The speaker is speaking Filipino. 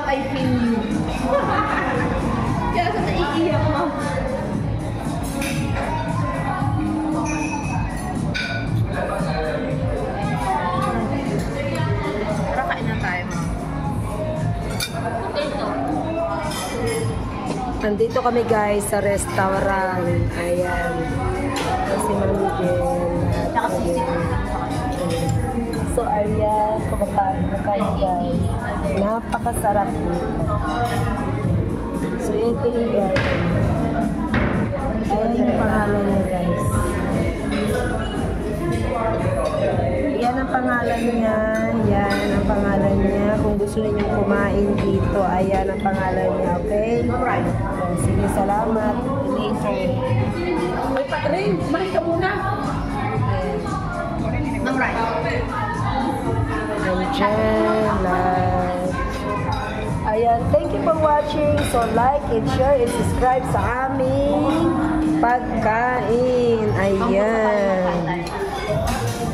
I feel you. Kaya sa naiiyak mo. Tara, kain na tayo. Nandito kami guys sa restaurant. Ayan. Si Miguel. So, ayan. Kumakain guys. Napakasarap dito. So, ito yung guys. Ayan yung pangalan niya guys. Yan ang pangalan niya. Yan ang pangalan niya. Kung gusto niyo kumain dito, ayan ang pangalan niya. Okay? Alright. Sige, salamat. Later. Ay, Patrin, kumain ka muna. Alright. Ayan, thank you for watching. So, like and share and subscribe sa aming pagkain.